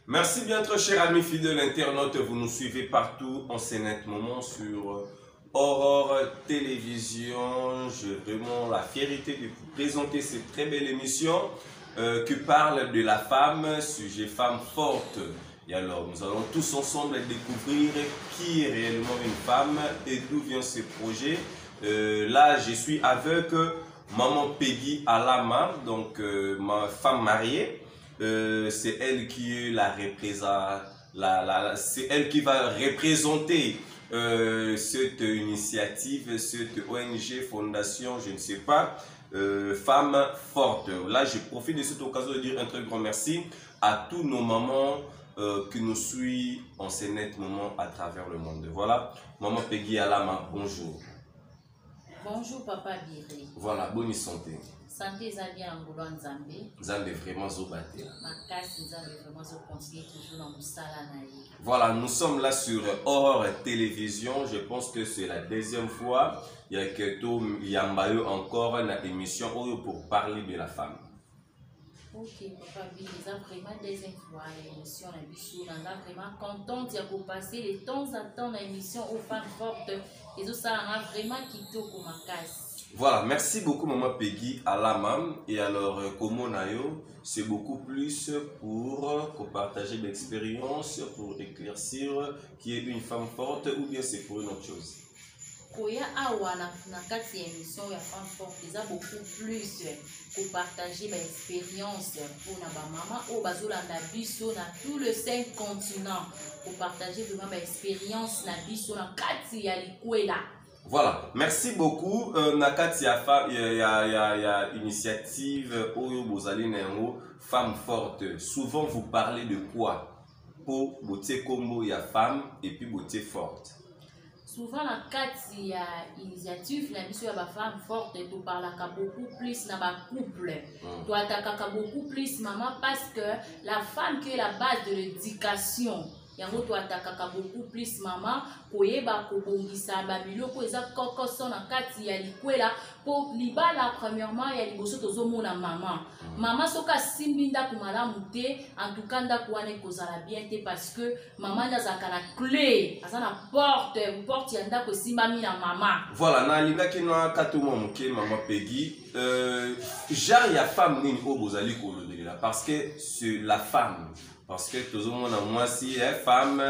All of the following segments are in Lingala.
Merci bien très chers amis fidèles internautes, vous nous suivez partout en ce net moment sur Aurore Télévision. J'ai vraiment la fierté de vous présenter cette très belle émission qui parle de la femme, sujet femme forte. Et alors nous allons tous ensemble découvrir qui est réellement une femme et d'où vient ce projet. Là je suis avec Maman Peggy Alama, donc ma femme mariée. C'est elle qui c'est elle qui va représenter cette initiative, cette ONG, fondation, je ne sais pas, Femmes Fortes. Là, je profite de cette occasion de dire un très grand merci à tous nos mamans qui nous suivent en ce net moment à travers le monde. Voilà, Maman Peggy Alama, bonjour. Bonjour Papa Biré. Voilà, bonne santé. Santé Zabia Angoulou Nzambe. Nzambe vraiment zobaté. Ma casse Nzambe vraiment zo conseiller toujours dans Moussala Naï. Voilà, nous sommes là sur Aurore Télévision. Je pense que c'est la deuxième fois. Il y a que tout Yambayo encore une émission pour parler de la femme. Ok, Papa Biré, c'est vraiment deuxième fois l'émission la Bissou. On est vraiment contente de passer les temps à temps l'émission aux femmes fortes. Et ça a vraiment quitté comme ma casse. Voilà, merci beaucoup Maman Peggy Alama. Et alors, comment nayo, c'est beaucoup plus pour partager l'expérience, pour éclaircir qui est une femme forte ou bien c'est pour une autre chose. Koya awa na kati émission ya femme forte, ils ont beaucoup plus pour partager l'expérience pour na ba maman ou bazolanda biso na tout le 5 continents pour partager vraiment l'expérience na biso na kati ya likwela. Voilà, merci beaucoup. Nakati ya initiative Oyo Bozali Nengo, Femme Forte. Souvent vous parlez de quoi? Pour beauté combo ya femme et puis beauté forte. Souvent la kati ya initiative la mission ya ba femme forte tu parles beaucoup plus na ba couple. Tu attaques beaucoup plus maman parce que la femme qui est la base de l'éducation. Yango to atakaka beaucoup plus maman koyeba kobongisa ba biloko eza kokoso na kati ya likwela po libala premièrement ya liboso tozomona maman maman soka simbinda kumala mute en tout cas nda kuane kozala bien te parce que maman nazaka na clé azana porte ya nda ko simbami na maman. Voilà, na linga kino katuma muke Maman Peggy genre ya femme nini o bozali kolodela parce que c'est la femme. Parce que tout le monde a moi si femme,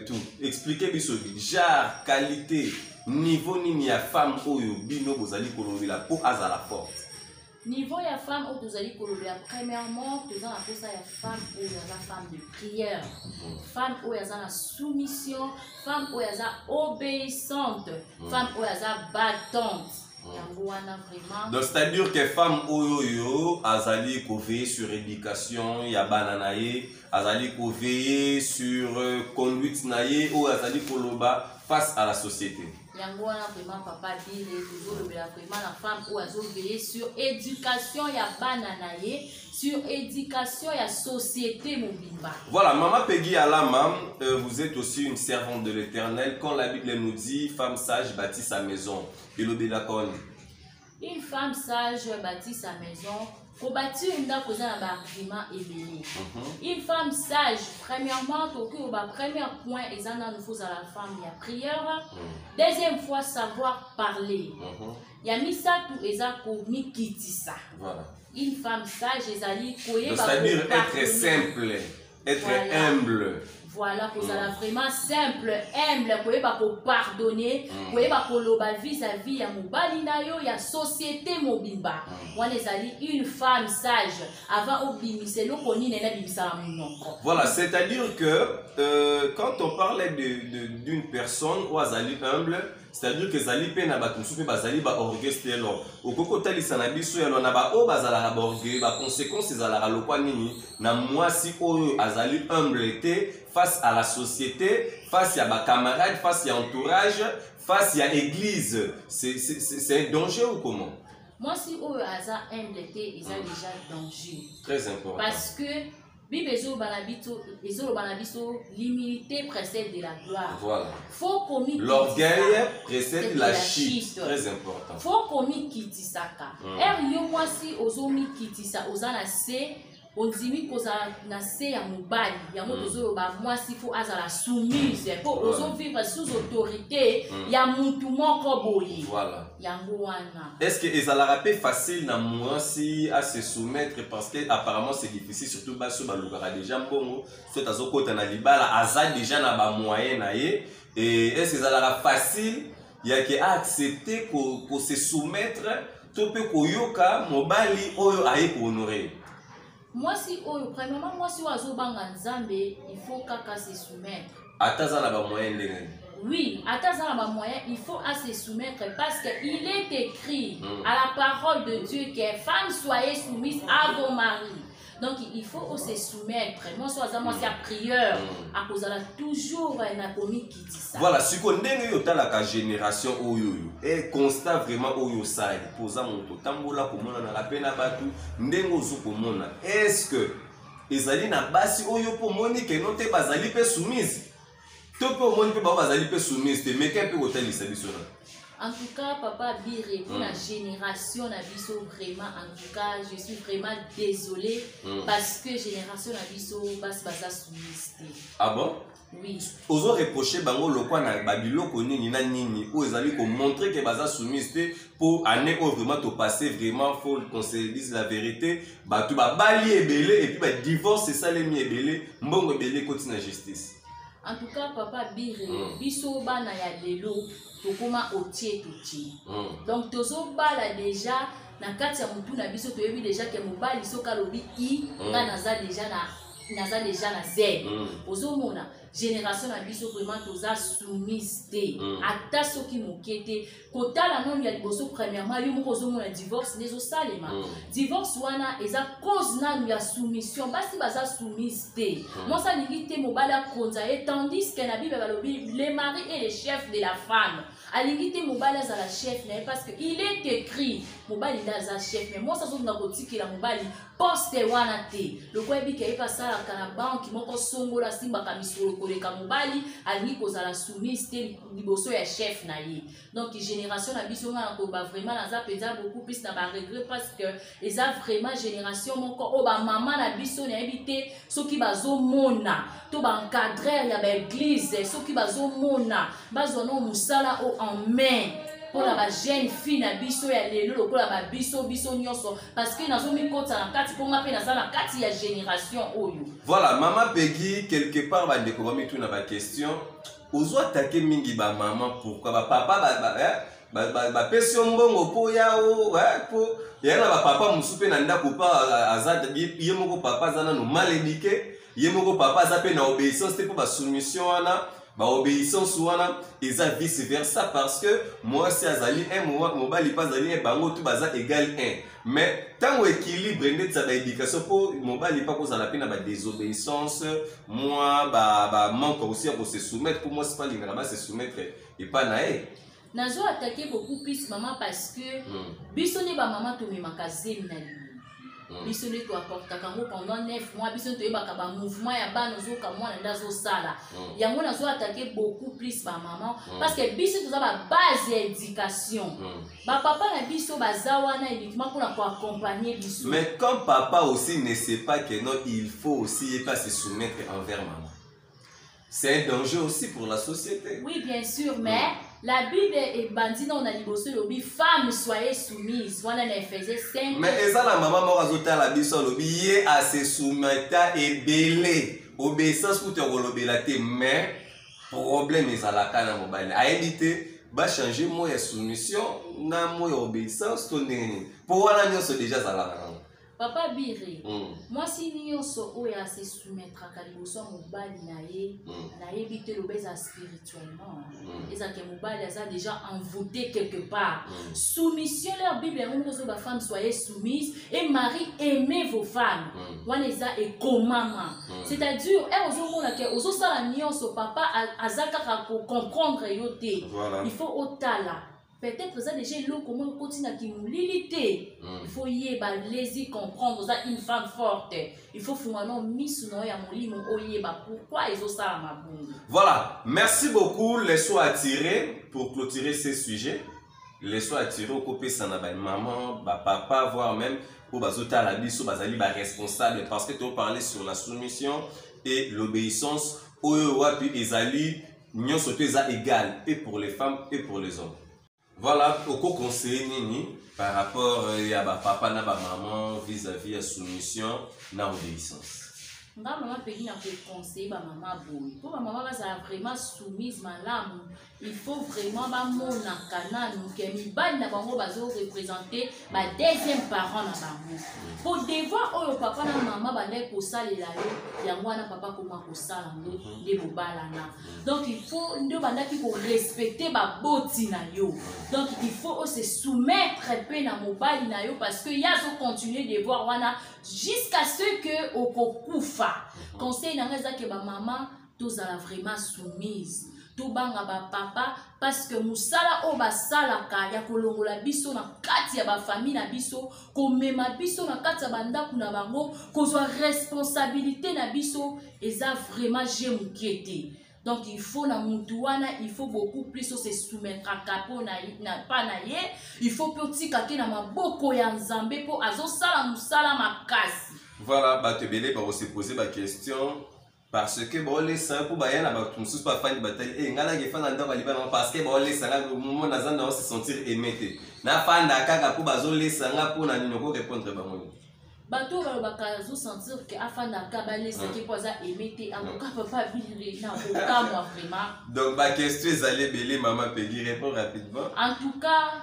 tout. Expliquez bien genre, qualité, niveau ni a femme ou bino bozali kolobela pour azala forte. Niveau ya femme ou bozali kolobela premièrement, tu as appelé ça ya femme ou ya femme de prière, femme ou ya la soumission, femme ou ya obéissante, femme ou ya battante. Donc c'est-à-dire que femme oyo azali ko veiller sur éducation ya bananaye, azali ko veiller sur conduite naye ou azali koloba face à la société. Yango wana vraiment papa dit toujours le vraiment la femme ou azo veiller sur éducation ya bananaye, sur éducation ya société mobimba. Voilà, Maman Peggy Alama, vous êtes aussi une servante de l'Éternel. Quand la Bible nous dit femme sage bâtit sa maison, une femme sage bâtit sa maison. Pour bâtir une dame cause un argument élevé. Une femme sage, premièrement, premier point, nous faut à la femme il y a prière. Deuxième fois, savoir parler. Il y a mis ça tout et ça commis qui dit ça. Voilà. Une femme sage, c'est-à-dire être simple, être humble. Voilà, pour ça vraiment simple, humble, pour pardonner, pour vis-à-vis ya mobali na yo ya société mobimba. Wana ezali une femme sage avant obimise lo koni nena bimisa monoko. Voilà, c'est-à-dire que quand on parlait d'une personne ou azali humble, c'est-à-dire que zali pe na bato supe bazali ba orgueil lo. Okoko talisa na biso ya lo na ba o bazala ba orgueil, ba conséquences ezala lokwa nini na mwasi oyo azali humble te face à la société, face à ma camarade, face à l'entourage, face à l'église. C'est un danger ou comment? Moi, si on a humble, il y a déjà danger. Très important. Parce que l'humilité précède de la gloire. Voilà. L'orgueil précède la chute. Très important. Faut qu'on quitte ça. Et moi si ozomi quitte ça, ozana se ondimi kozala na se ya mobali yango tozoloba mwasi fo azala soumise po ozovivre sous autorité ya mutu moko boye. Voilà. Yango wana. Est-ce que ezalaka pe facile na mwasi à se soumettre parce que apparemment c'est difficile surtout baso balukaka déjà mbongo so tazokota na libala aza déjà na ba moyen na ye et est-ce que ezalaka facile ya ke accepter ko se soumettre to pe koyoka mobali oyo aye ko honorer. Mwasi oyo premièrement mwasi oyo azobanga nzambe il faut kaka se soumettre. Ataza na ba moyen ndenge. Oui, atazana ba moyen, il faut à se soumettre parce qu'il est écrit à la parole de Dieu que femmes soyez soumises à vos maris. Donc il faut se soumettre. Moi moi c'est la prière à cause de toujours na komi qui dit ça. Voilà, si qu'on ndenge yo talaka génération oyo et constat vraiment oyo ça posa moto tambola komona na la pena batu ndenge ozo komona. Est-ce que ezali na basi oyo po moni ke no te bazali pe soumise? En tout cas, papa Biré, pour la génération Nabiso, vraiment, en tout cas, je suis vraiment désolée parce que génération Nabiso, basa soumise. Ah bon? Oui. Ozo reprocher bango lokwa na babilo konini na nini ou ezali ko montrer que basa soumise pour année où vraiment to passer vraiment faut qu'on se dise la vérité, ba tu ba bali ebele et puis ba divorce c'est ça les mi ebele, mbongo ebele continue la justice. En tout cas, papa Biré, biso bana ya lelo, tokoma otie totie. Donc tozo bala déjà na kati ya mutu na biso toyebi déjà que mobali soka lobi I nga naza déjà na Z. Ozomona génération na biso vraiment toza soumise te. Ata soki mokete kotala non ya liboso premièrement yo moko ozomona divorce nezo salema. Divorce wana eza cause na ya soumission basi baza soumise te. Moi ça lingi te mobali akonza et tandis que na Bible balobi le mari est le chef de la femme. Alingi te mobali azala chef na parce que il est écrit mobali ndaza chef mais moi ça zo na kotikela mobali poste wana te. Le kwa bi ke pa sala kana banki moko songola simba kamisolo koleka mobali alingi kozala soumise te liboso ya chef na ye. Donc génération na biso nga ko ba vraiment naza peza beaucoup plus na ba regret parce que eza vraiment génération moko o ba maman na biso na ebité soki bazo mona to ba encadrer ya ba église soki bazo mona bazono musala o en main pour la jeune fille na biso ya lelo lokola ba biso nyonso parce que nazo mikota na kati ponga pe na sala kati ya génération oyo. Voilà, maman Peggy quelque part ba découvrir tout na ba question ozo attaquer mingi ba maman pourquoi ba papa ba pesio mbongo po yao po yana ba papa musupe na ndako pa azad ye moko papa zana no mal éduqué ye moko papa za pe na obéissance te pour ba soumission wana ba obéissance wana eza vice versa parce que moi si azali un mobali pas azali un bango tout baza égal 1 mais tant équilibre net ça ba éducation pour mobali pas cause la peine ba désobéissance moi ba manque aussi pour se soumettre pour moi c'est pas l'ingrédient se soumettre et pas naé nazo attaquer beaucoup plus maman parce que biso ne ba maman to me makazemi na biso ne to apporta kango pendant 9 mois biso to yeba ka ba mouvement ya ba nozo ka mwana ndazo sala yango nazo attaquer beaucoup plus ba maman parce que biso to za ba base d'éducation ba papa na biso bazawa na uniquement pour accompagner biso. Mais comme papa aussi ne sait pas que non il faut aussi pas se soumettre envers maman. C'est un danger aussi pour la société. Oui, bien sûr, mais la Bible est bandit dans la liboso lobi femme soyez soumise. Voilà l'Éphésiens 5. Mais eza la maman moko azota la biso lobi ye a se soumettre ebele obéissance pour te rolobela te mais problème ezalaka na mobali a éviter ba changer mo ya soumission na mo ya obéissance to ndenge pour wana nyonso déjà zalaka. Papa Biré, moi si nyonso oya se soumettre à liboso mobali na ye bité lobeza spirituellement. Eza ke mobali a déjà envoûté quelque part. Soumission leur Bible on ba femme soyez soumise et mari aimez vos femmes. Wana eza et commandement. C'est-à-dire ozomona ke ozosala nyonso papa azaka ko comprendre yote. Il faut otala. Peut-être ça déjà l'eau comment continue qui l'ilité. Il faut y laisser comprendre ça une femme forte. Il faut fumano miss no ya molimo oyeba pourquoi ils ont ça ma bonne. Voilà, merci beaucoup les soins attirés pour clôturer ces sujets. les soins attirés au copé ça na ba maman, ba papa, voire même pour bazota la biso bazali ba responsable parce que tu parlais sur la soumission et l'obéissance oyo wapi ezali nyonso te eza égal et pour les femmes et pour les hommes. Voilà, oko conseiller nini par rapport à ba papa na ba maman vis-à-vis à soumission na obéissance. Nga maman Peggy na peut conseiller ba maman boy. Pour ba maman bazala vraiment soumise malamu, il faut vraiment ba mona kana nuke mibali na bango bazo représenter ba deuxième parent na bango. Pour devoir oyo papa na maman bale ko salela yo yango na papa koma ko sala ngo de bobala na. Donc il faut ndo bandaki ko respecter ba boti na yo. Donc il faut se soumettre peu na mobali na yo parce que ya zo continuer de voir wana jusqu'à ce que okokufa. Conseil na ngeza ke ba maman tozala vraiment soumise. To banga ba papa parce que musala o basala ka ya kolongola biso na kati ya ba famille na biso ko mema biso na kati ya banda kuna bango kozwa responsabilité na biso eza vraiment jemukiete. Donc il faut na mutuana, il faut beaucoup plus se soumettre à capo na pas na ye, il faut petit kake na maboko ya nzambe po azo sala musala makasi. Voilà, bah te belé bah se poser ma question parce que bon les ça pour bayan na ba tumsus pas fan bataille et ngala ke fan ndanga libana parce que bon les ça là moment na zanda se sentir aimé na fan da kaka pour bazo les ça nga pour na nino ko répondre ba moi. Bato balobaka zo sentir que afanda ka balesa ke poza aimé en tout cas papa vivre na aucun moi vraiment. Donc ma question est allée belé maman Peggy répond rapidement. En tout cas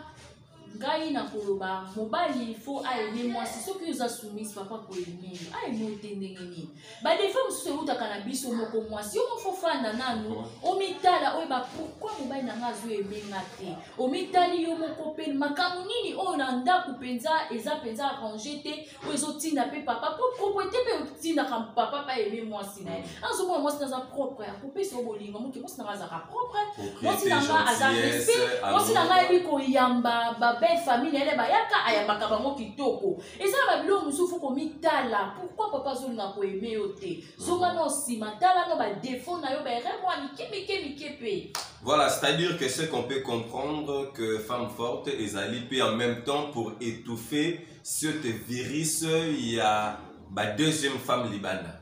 ngai na koloba mobali il faut aimer moi c'est ce que vous a soumis papa ko aimer aimer tendengeni ba des femmes se uta kana biso moko moi si on faut fanda nanu o mitala o ba pourquoi mobali na ngazo aimer ngate o mitali yo moko pe makamu nini o na ndaku penza eza penza arranger te o ezotinda pe papa pour propriété pe tinda kam papa pa aimer moi sina azo moi c'est dans propre ya couper so bolingo mo ke mo sina za propre moi sina nga aza respect moi sina nga biko yamba ba belle famille elle bayaka ayambaka bango kitoko eza ba bilo musufu ko mitala pourquoi papa zolinga ko aimer yote zonga no simatala no ba défaut na yo ba vraiment mikepe. Voilà, c'est-à-dire que ce qu'on peut comprendre que femme forte ezali pe en même temps pour étouffer ce virus il y a ba deuxième femme libana.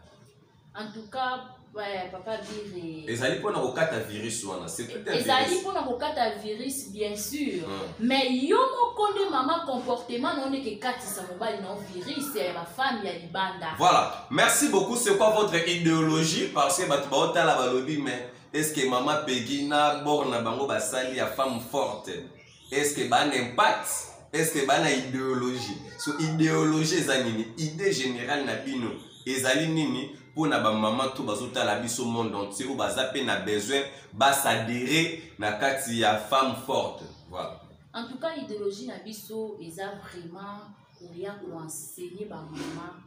En tout cas ouais, papa dire. Ezali pour na kokata virus wana, c'est tout un virus. Ezali pour na kokata virus bien sûr. Mais yo moko nde maman comportement non que katisa mobali na virus et ma femme ya libanda. Voilà. Merci beaucoup. C'est quoi votre idéologie parce que batu ba otala balobi mais est-ce que maman Peggy na borna bango basali ya femme forte? Est-ce que ba un impact? Est-ce que ba na idéologie? So idéologie ezali idée générale na bino. Ezali nini? Pour na ba maman tout bazota la biso monde entier ou bazape na besoin ba s'adhérer na kati ya femme forte. Voilà. En tout cas idéologie na biso eza vraiment olia ko enseigner ba maman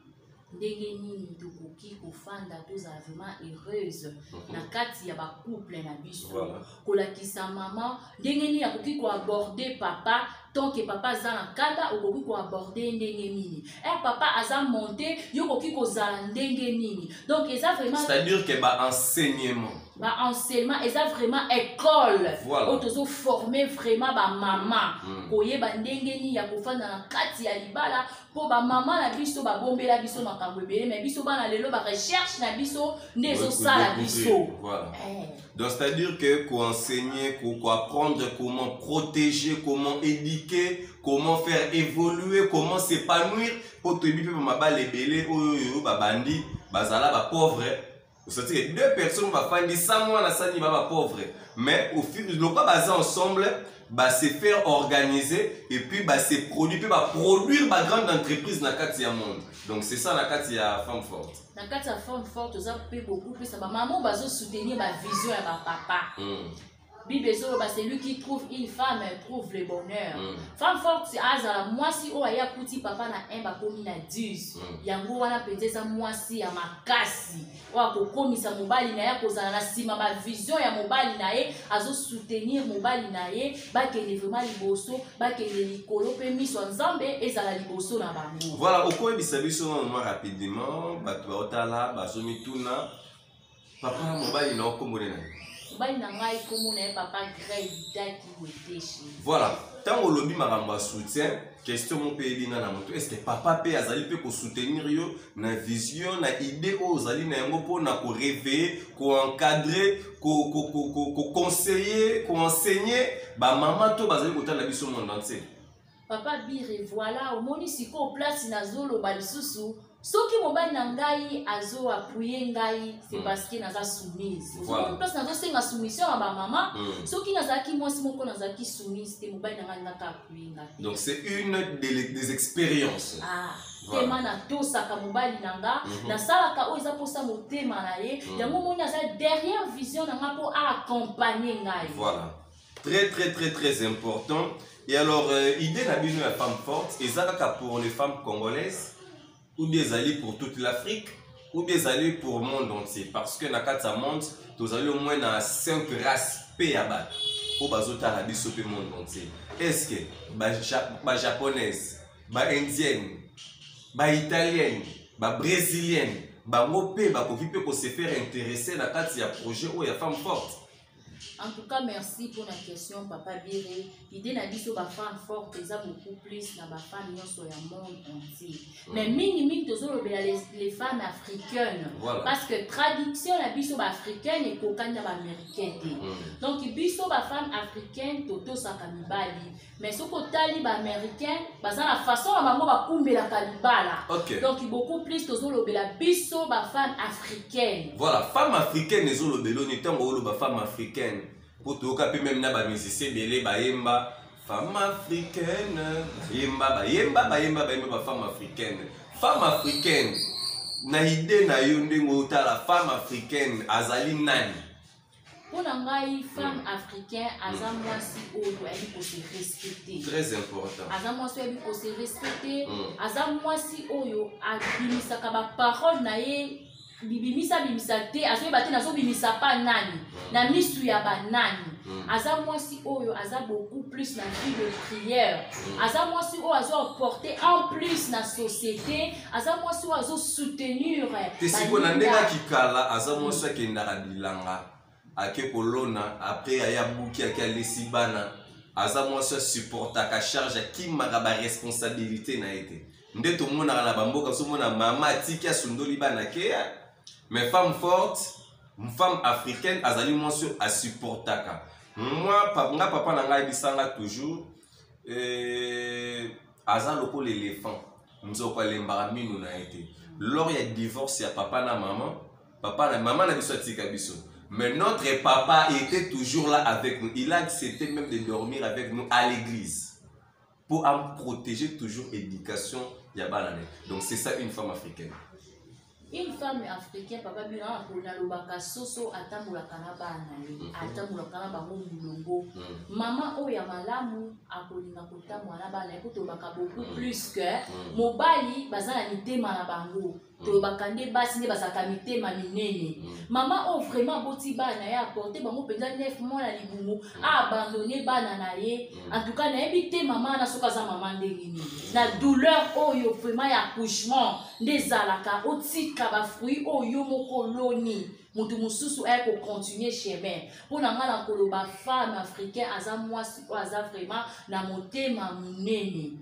ndenge nini tokoki kofanda tozala vraiment heureuse na kati ya ba couple na biso. Kolakisa maman ndenge nini akoki ko aborder papa tant que papa aza na kanda okoki ko aborder ndenge nini papa aza monté yo okoki kozala ndenge nini. Donc eza vraiment c'est-à-dire que ba enseignement enseignement eza vraiment école otozo former vraiment ba maman koyeba ndenge nini ya kofanda na kati ya libala po ba maman na biso ba bombela biso makambo ebele mais biso bana lelo ba recherche na biso ndezo sala biso. Voilà. Donc c'est-à-dire que qu'on enseigner, qu'on apprendre comment protéger, comment éduquer, comment faire évoluer, comment s'épanouir pour te dire ma balle ebele oyo ba bandi bazala ba pauvre. C'est-à-dire que deux personnes vont faire des 100 mois, va pauvre. Mais au fil de l'eau, ensemble, se faire organiser et puis se produire, puis produire ma grande entreprise dans le monde. Donc c'est ça la femme forte. Dans la femme forte, ça peut beaucoup plus. Maman va soutenir ma vision à ma papa. Bible c'est lui qui trouve une femme, trouve le bonheur. Femme forte, c'est moi si on a petit papa na un bakomi na 10. Yango wana peut-être moi si ya makasi. Wa kokomi sa mobali na ya kozala na sima ba vision ya mobali na ye azo soutenir mobali na ye ba kende vraiment liboso, ba kende likolo pe miso nzambe ezala liboso na bango. Voilà, au quoi bisabiso moi rapidement, ba to otala ba zomi tuna. Papa mobali na okomone na. mobali na ngai komo na papa grave daki weteshi. Voilà, tant au lobby maramba soutien, question mon pays na moto, est-ce que papa pe azali pe ko soutenir yo na vision na idée aux ali na yango po na ko réveiller, ko encadrer, ko conseiller, ko enseigner ba maman to bazali ko tala biso monde entier. Papa bire voilà au moni siko place na zolo ba lisusu. Soki mobali na ngai azo appuyer ngai c'est parce que naza soumise. Voilà. Place nazo senga soumission à ba maman. Soki nazaki moi si moko nazaki soumise te mobali na ngai naka appuyer ngai. Donc c'est une des expériences. Ah. Tema na tosaka mobali na nga na salaka o eza posa motema na ye yango moni aza derrière vision na nga po accompagner ngai. Voilà. Très important. Et alors idée na bino ya femme forte ezaka pour les femmes congolaises ou des alliés pour toute l'Afrique, ou des alliés pour le monde entier. Parce que dans le monde, nous allons au moins dans 5 races péabat, ou bazota la biso pe monde entier. Est-ce que les japonaises, les indiennes, les italiennes, les brésiliennes, les européens, peuvent se faire intéresser dans le projet où il y a femme forte? En tout cas, merci pour la question, Papa Bire. L'idée n'a dit que les femmes fortes, elles ont beaucoup plus dans les femmes sur le monde entier. Mais minimum, les femmes africaines. Voilà. Parce que traduction, la biso africaine et cocagne américaine. Donc, biso les femmes africaines, toto sa kanibali. Mais ce que tali américain, parce la façon dont maman va couper la kanibala. Donc, beaucoup plus la biso les femmes africaines. Voilà, femmes africaines, les ont les femmes africaines. Pour tout cas, même na musiciens belé baemba femme africaine baemba femme africaine. Femme africaine na idée na yo ndenge la femme africaine azali nani? Pour ngai femme africaine aza mwasi oyo ali ko se respecter. Très important. Aza mwasi ali ko se respecter, aza mwasi oyo abimisaka ba parole na ye bimisa te aso bate nazo bimisa pa nani na misu ya banani. Aza mwasi oyo aza beaucoup plus na vie de prière. Aza mwasi oyo azo porter en plus na société. Aza mwasi oyo azo soutenir. Tesiko na ndenga kikala aza mwasi akendaka bilanga ake kolona après aya buki ake lesibana. Aza mwasi supportaka charge kimaka ba responsabilité na été. Nde to mona na bamboka so mona mama tiki asundoli bana ke. Mais femme forte, une femme africaine, azali mwasi a supportaka. Moi, papa nanga bisanga toujours aza loko l'éléphant. Nzoko lembara minu na été. Lors il y a divorce, il y a papa na maman na biso tika biso. Mais notre papa était toujours là avec nous. Il a accepté même de dormir avec nous à l'église pour en protéger toujours l'éducation yabanane. Donc c'est ça une femme africaine. Une femme africaine, papa bina akona lobaka soso atamulaka na bana ye, atamulaka na bango mulongo. Maman oya malamu akolinga kotamwa na bana ye po tobaka beaucoup plus que mobali bazana mitema na bango. Tobaka nde basi nde bazaka mitema minene. Maman o vraiment boti bana ye apporter bango penza 9 mois na libumu, a abandonné bana na ye. En tout cas na ebite maman na soka za maman ndengini. Na douleur oyo vraiment ya accouchement ndezalaka otika ba fruit oyo moko loni mutu mususu eko continuer chemin pour na ngala koloba femme africaine aza mwasi aza vraiment na motema munene.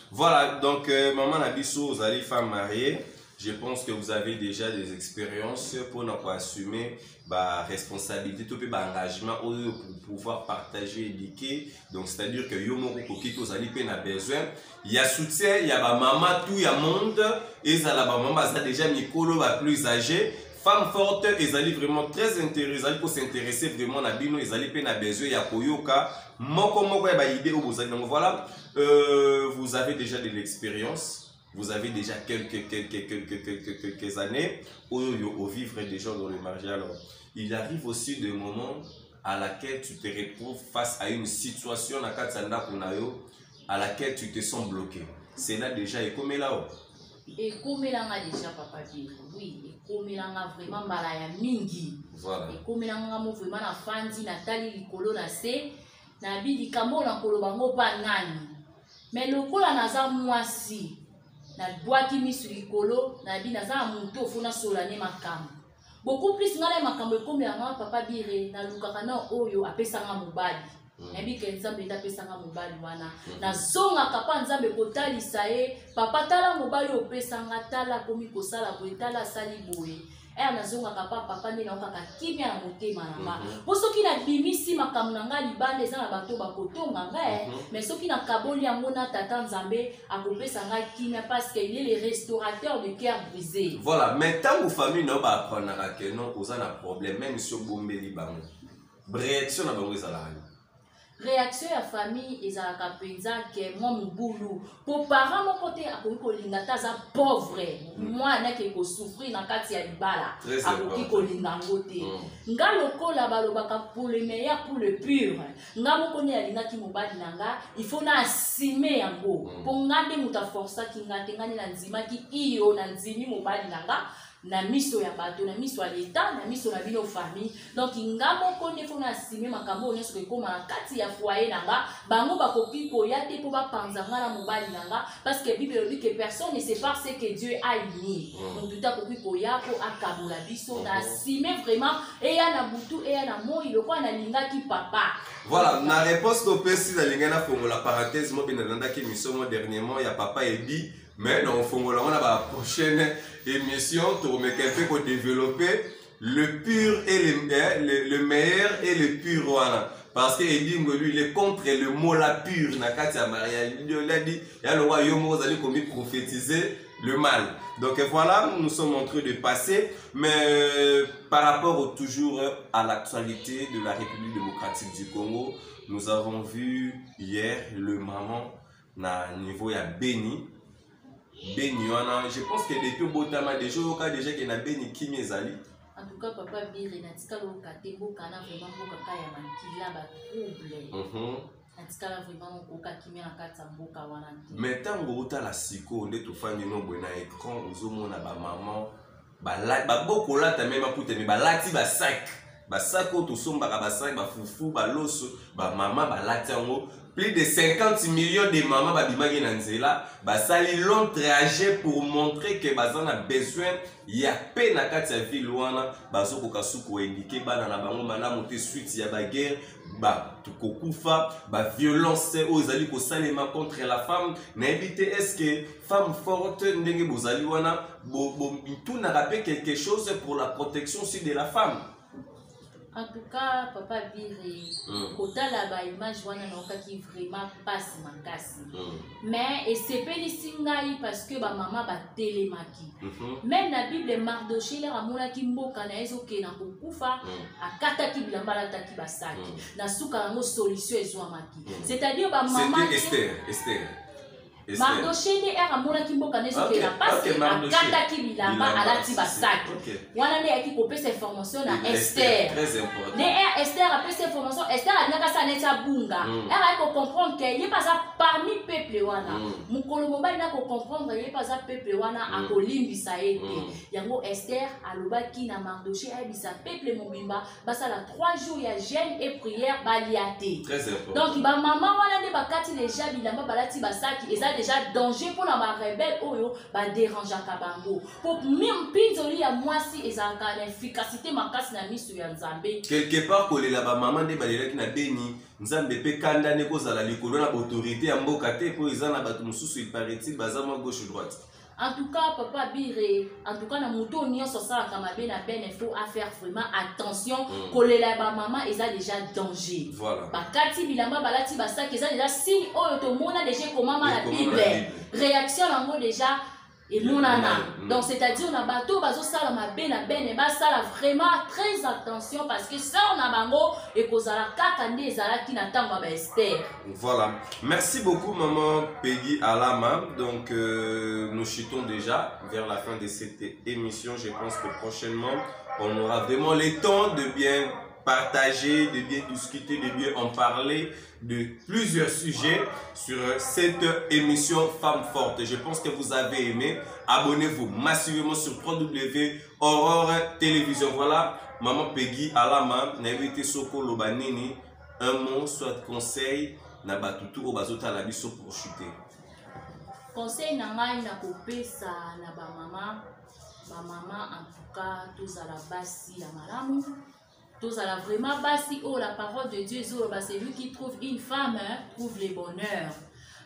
Voilà, donc maman na biso vous allez femme mariée. Je pense que vous avez déjà des expériences pour ne pas assumer la responsabilité, tout le engagement pour pouvoir partager, éduquer. Donc, c'est-à-dire que Yomoko Kokito Zali a besoin. Il y a soutien, il y a ma maman, tout il y a monde. Et ça, la maman, ça déjà Nicolo va plus âgé. Femme forte, ils allaient vraiment très intéressés pour s'intéresser vraiment à Bino, ils allaient peine à besoin, il y a Koyoka. Moko, il y a idée au Bozali. Donc voilà, vous avez déjà de l'expérience. Vous avez déjà quelques années où vivre des gens dans le mariage. Alors, il arrive aussi des moments à laquelle tu te retrouves face à une situation à laquelle tu te sens bloqué. C'est là déjà, et comme là. Et comme là déjà, papa dit, oui, et comme là vraiment malaya mingi. Voilà. Et comme là vraiment na fandi Nathalie likolo na se na bidi kambo na kolobango pa nani. Mais lokola naza mwasi na boaki misu likolo na bi naza muntu ofuna solane makambo beaucoup plus ngala makambo comme ya papa bire na lukaka na oyo apesanga mobali nabi ke nzambe ndapesanga mobali wana na zonga kapa nzambe kotalisa ye papa tala mobali opesanga tala komi kosala boye tala sali boye na zonga kapa papa nde naokaka kimia na motema na nga po soki na bimisi makambo na nga libanda eza na bato bakotonga nga mais soki na kaboli yango na tata nzambe akopesa nga kimia parce que il est le restaurateur de cœur brisé. Voilà, mais ntango famille na baaprenaka ke non oza na problème même si obombeli bango réaction na bango ezalaka nini? Réaction ya famille ezalaka penza ke mwa mobulu po parent moko te akoki kolinga te aza pauvre mwana ke kosouffrir na kati ya libala akoki kolinga yango te nga lokola balobaka pour le meilleur pour le pur nga moko nde alingaki mobali na nga il faut na asime yango po nga nde moto aforcaki nga te nga nde na ndimaki iyo na ndimi mobali na nga na miso ya bato na miso ya leta na miso na bino famille donc nga moko nde fona asime makambo nyonso ekoma na kati ya foyer na nga bango bakoki koya te po bapanza nga na mobali na nga parce que Bible dit que personne ne sépare ce que Dieu a uni donc tout akoki koya po akabola biso na asime vraiment eya na butu eya na moi lokola nalingaki papa. Voilà, na réponse topesi nalinga na fongola parenthèse mo binalandaki mission mo dernièrement ya papa Ebi. Mais dans Fongola, on a la prochaine émission, tu remets quelqu'un pour développer le pur et le meilleur et le pur. Voilà. Parce que lui, il est contre le mot la pure. Nakatia Maria, il a dit, il y a le royaume, vous allez prophétiser le mal. Donc voilà, nous sommes en train de passer. Mais par rapport toujours à l'actualité de la République démocratique du Congo, nous avons vu hier le maman na niveau ya Béni. Béni wana, je pense que depuis Botama déjà au cas déjà qu'il y a Béni qui m'ezali. En tout cas papa bire na tika lo katembo kana vraiment boka kaya mankila ba trouble. Na tika la vraiment boka kimia na kata mboka wana. Mais tango uta la siko nde to fandi no bona écran ozomona ba maman ba boko lata même apute mais ba lati ba sac. Ba sac to somba ba sac ba fufu ba loso ba maman ba lati yango. Plus de 50 millions de mamans babimaki na nzela basali long trajet pour montrer que bazana besoin ya pe na kati ya ville wana bazokoka suku indiquer bana na bango malamu te suite ya ba guerre ba tukokufa ba violence ozali ko salema contre la femme na éviter est-ce que femme forte ndenge bozali wana bo tuna rappel quelque chose pour la protection aussi de la femme. En tout cas, papa bire, kotala ba image wana na okaki vraiment passe makasi. Mais et c'est pélisingai parce que ba maman ba telemaki. Même la Bible Mardoché la ramona ki mboka na ezoke na kokufa akata ki bilamba la taki basaki. Na suka yango solution ezwamaki. C'est-à-dire ba maman Esther. Mardoché de era mona ki mboka na ezoke na passe akata ki bilamba alati basaki. Wana ne yaki kopesa information na Esther. Très important. Ne Esther a pesa information, Esther a naka sa neta bunga. Elle a ko comprendre que il pas ça parmi peuple wana. Mukolo mobali na ko comprendre il pas ça peuple wana akolimbisa ete. Yango Esther alobaki na Mardoché a bisa peuple mobimba basa la 3 jours ya jeûne et prière baliate. Très important. Donc ba maman wana ne bakati déjà bilamba balati basaki eza déjà danger pour la rebelle oyo ba déranger kabango. Pour même pinzoli ya mwasi ezanga l'efficacité makasi na misu ya Nzambe. Quelque part kolela ba maman de balela ki na Béni Nzambe pe kanda ne kozala likolo na autorité ya mboka te po ezana bato mususu il paraît-il bazama gauche droite. En tout cas papa bire, en tout cas na moto nyonso sala kama be na ben il faut faire vraiment attention kolela ba maman eza déjà danger. Voilà. Bakati bilamba balati basaki eza déjà signe oyo to mona déjà comment la Bible. Réaction nango déjà et monana. Donc c'est-à-dire on a bateau bazo sala mabe na ben et ba sala vraiment très attention parce que ça on a bango et kozala kaka nde ezala ki na tango ba Esther. Voilà. Merci beaucoup maman Peggy Alama. Donc nous chutons déjà vers la fin de cette émission. Je pense que prochainement on aura vraiment le temps de bien partager, de bien discuter, de bien en parler de plusieurs sujets sur cette émission Femmes Fortes. Je pense que vous avez aimé. Abonnez-vous massivement sur www.aurore télévision. Voilà, maman Peggy Alama, n'invité Soko Lobanini, un mot, soit conseil, na batutu au bazota la biso pour chuter. Conseil na ngai na kopesa na ba maman ma maman en tout cas tous à la basi la malamu tous à la vraiment basi. Oh, la parole de Dieu c'est lui qui trouve une femme trouve le bonheur.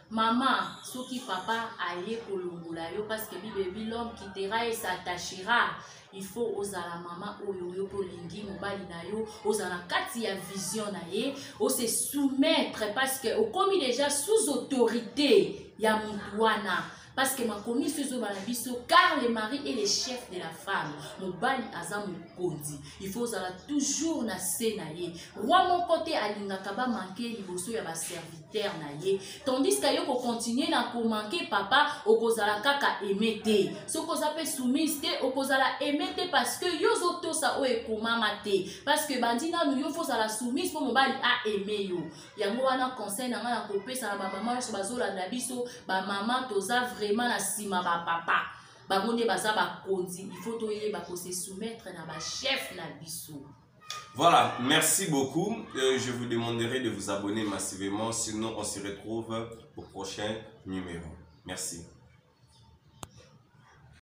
Maman, ce qui papa aille kolongola yo parce que bibi l'homme quittera et s'attachera. Il faut aux la maman oyo pour lingi mobali na yo aux la kati ya vision na ye au se soumettre parce que au commis déjà sous autorité ya mutuana. Parce que ma commission sur Malabiso, car le mari est le chef de la femme. Mon bali azam kondi. Il faut toujours na senaye. Roi mon côté alingakaba manquer liboso ya ba serviteur naye. Tandis que yo ko continuer na ko manquer papa okozala kaka emete. So ko zape soumise te okozala emete parce que yo zoto sa o e komama te. Parce que bandina nous yo faut la soumise pour mon bali a aimer yo. Yango wana conseil na nga na ko pesa na maman so bazola na biso ba maman toza vraiment la sima ba papa ba monde baza ba kondi il faut toyer ba ko se soumettre na ba chef na biso. Voilà, merci beaucoup. Je vous demanderai de vous abonner massivement, sinon on se retrouve au prochain numéro. Merci.